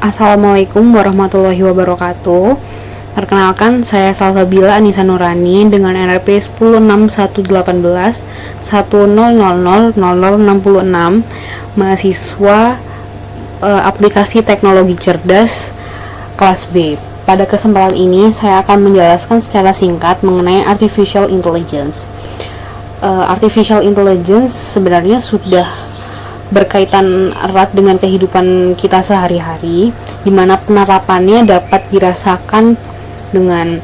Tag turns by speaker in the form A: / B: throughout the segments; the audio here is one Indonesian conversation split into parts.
A: Assalamualaikum warahmatullahi wabarakatuh. Perkenalkan, saya Salsabila Anissa Nurani dengan NRP 106118 10000066, mahasiswa aplikasi teknologi cerdas kelas B. Pada kesempatan ini, saya akan menjelaskan secara singkat mengenai artificial intelligence. Artificial intelligence sebenarnya sudah berkaitan erat dengan kehidupan kita sehari-hari, di mana penerapannya dapat dirasakan dengan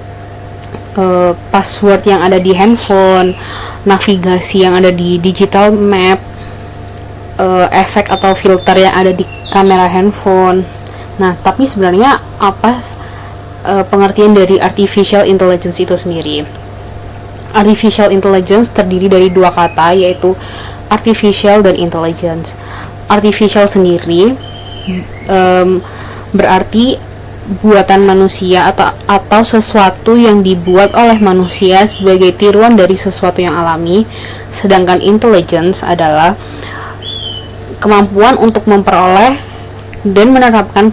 A: password yang ada di handphone, navigasi yang ada di digital map, efek atau filter yang ada di kamera handphone. Nah, tapi sebenarnya apa pengertian dari artificial intelligence itu sendiri? Artificial intelligence terdiri dari dua kata, yaitu artificial dan intelligence. Artificial sendiri berarti buatan manusia atau sesuatu yang dibuat oleh manusia sebagai tiruan dari sesuatu yang alami. Sedangkan intelligence adalah kemampuan untuk memperoleh dan menerapkan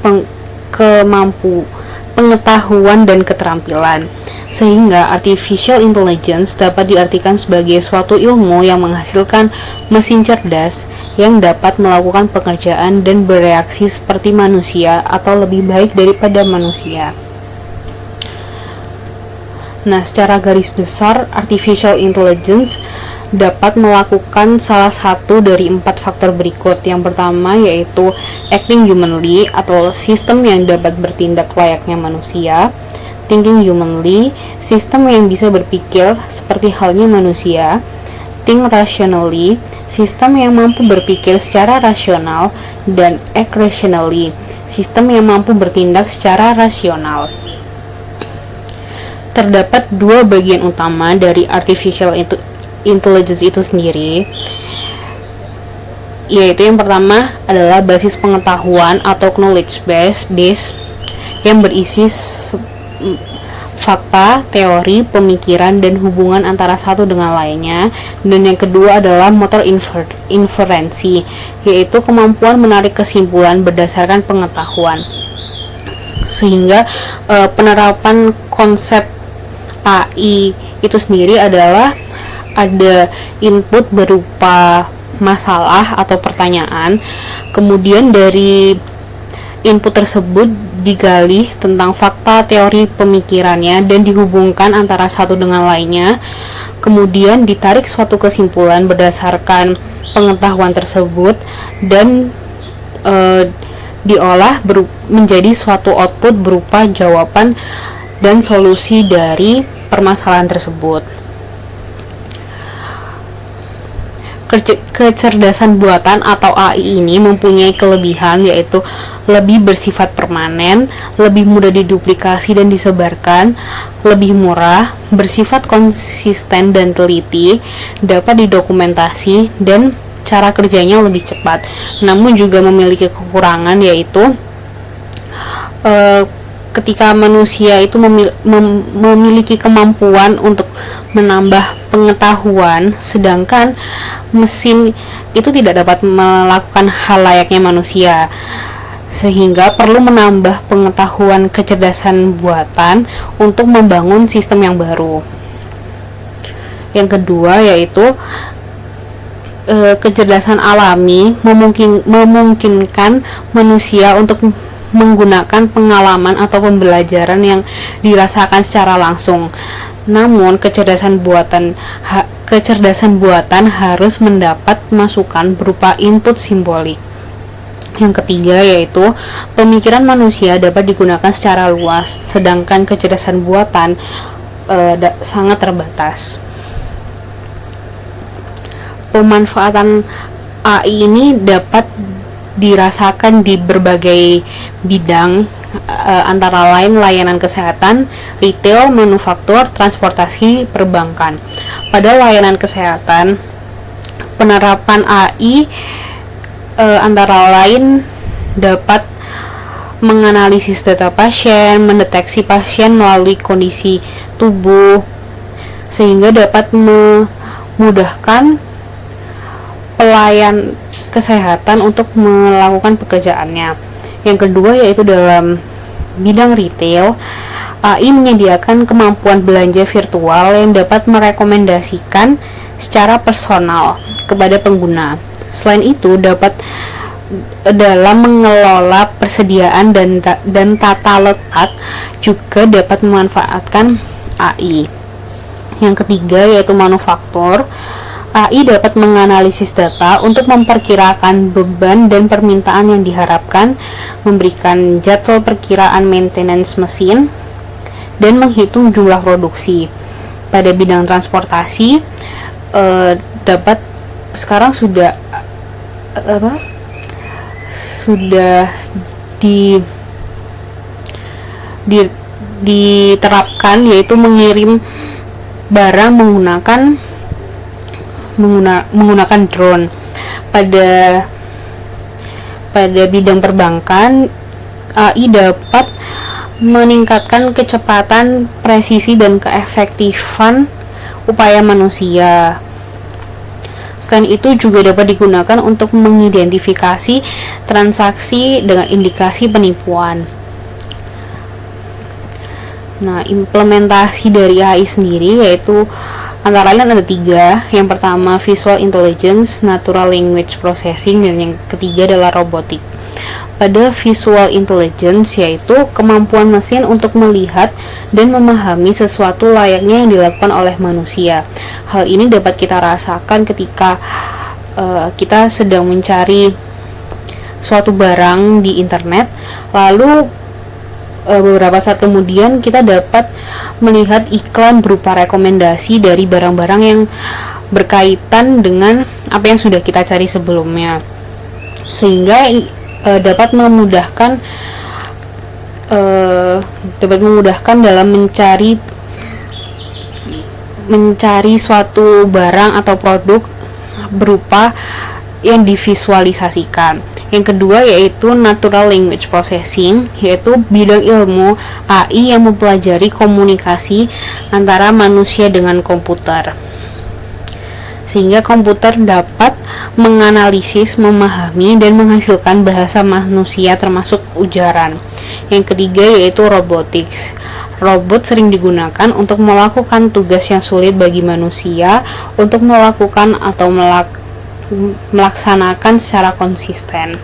A: pengetahuan dan keterampilan. Sehingga artificial intelligence dapat diartikan sebagai suatu ilmu yang menghasilkan mesin cerdas yang dapat melakukan pekerjaan dan bereaksi seperti manusia atau lebih baik daripada manusia. Nah, secara garis besar, artificial intelligence dapat melakukan salah satu dari 4 faktor berikut. Yang pertama yaitu acting humanly atau sistem yang dapat bertindak layaknya manusia. Thinking humanly, sistem yang bisa berpikir seperti halnya manusia. Think rationally, sistem yang mampu berpikir secara rasional. Dan act rationally, sistem yang mampu bertindak secara rasional. Terdapat dua bagian utama dari artificial intelligence itu sendiri, yaitu yang pertama adalah basis pengetahuan atau knowledge base yang berisi fakta, teori, pemikiran, dan hubungan antara satu dengan lainnya. Dan yang kedua adalah motor inferensi, yaitu kemampuan menarik kesimpulan berdasarkan pengetahuan. Sehingga penerapan konsep AI itu sendiri adalah ada input berupa masalah atau pertanyaan, kemudian dari input tersebut digali tentang fakta, teori, pemikirannya, dan dihubungkan antara satu dengan lainnya. Kemudian ditarik suatu kesimpulan berdasarkan pengetahuan tersebut dan diolah menjadi suatu output berupa jawaban dan solusi dari permasalahan tersebut. Kecerdasan buatan atau AI ini mempunyai kelebihan, yaitu lebih bersifat permanen, lebih mudah diduplikasi dan disebarkan, lebih murah, bersifat konsisten dan teliti, dapat didokumentasi, dan cara kerjanya lebih cepat. Namun juga memiliki kekurangan, yaitu ketika manusia itu memiliki kemampuan untuk menambah pengetahuan, sedangkan mesin itu tidak dapat melakukan hal layaknya manusia, sehingga perlu menambah pengetahuan kecerdasan buatan untuk membangun sistem yang baru. Yang kedua yaitu kecerdasan alami memungkinkan manusia untuk menggunakan pengalaman atau pembelajaran yang dirasakan secara langsung. Namun kecerdasan buatan harus mendapat masukan berupa input simbolik. Yang ketiga yaitu pemikiran manusia dapat digunakan secara luas, sedangkan kecerdasan buatan sangat terbatas. Pemanfaatan AI ini dapat dirasakan di berbagai bidang, antara lain layanan kesehatan, retail, manufaktur, transportasi, perbankan. Pada layanan kesehatan, penerapan AI antara lain dapat menganalisis data pasien, mendeteksi pasien melalui kondisi tubuh, sehingga dapat memudahkan pelayan kesehatan untuk melakukan pekerjaannya. Yang kedua yaitu dalam bidang retail, AI menyediakan kemampuan belanja virtual yang dapat merekomendasikan secara personal kepada pengguna. Selain itu, dapat dalam mengelola persediaan dan tata letak juga dapat memanfaatkan AI. Yang ketiga yaitu manufaktur. AI dapat menganalisis data untuk memperkirakan beban dan permintaan yang diharapkan, memberikan jadwal perkiraan maintenance mesin, dan menghitung jumlah produksi. Pada bidang transportasi, dapat sekarang sudah diterapkan, yaitu mengirim barang menggunakan drone. Pada bidang perbankan, AI dapat meningkatkan kecepatan, presisi, dan keefektifan upaya manusia. Selain itu juga dapat digunakan untuk mengidentifikasi transaksi dengan indikasi penipuan. Nah, implementasi dari AI sendiri yaitu antara lain ada 3. Yang pertama visual intelligence, natural language processing, dan yang ketiga adalah robotik. Pada visual intelligence yaitu kemampuan mesin untuk melihat dan memahami sesuatu layaknya yang dilakukan oleh manusia. Hal ini dapat kita rasakan ketika kita sedang mencari suatu barang di internet, lalu beberapa saat kemudian kita dapat melihat iklan berupa rekomendasi dari barang-barang yang berkaitan dengan apa yang sudah kita cari sebelumnya, sehingga dapat memudahkan dalam mencari suatu barang atau produk berupa yang divisualisasikan. Yang kedua yaitu natural language processing, yaitu bidang ilmu AI yang mempelajari komunikasi antara manusia dengan komputer, sehingga komputer dapat menganalisis, memahami, dan menghasilkan bahasa manusia termasuk ujaran. Yang ketiga yaitu robotics. Robot sering digunakan untuk melakukan tugas yang sulit bagi manusia untuk melakukan atau melaksanakan secara konsisten.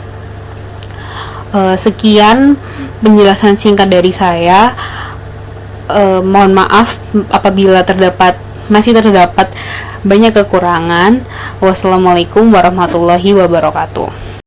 A: Sekian penjelasan singkat dari saya. Mohon maaf apabila masih terdapat banyak kekurangan. Wassalamualaikum warahmatullahi wabarakatuh.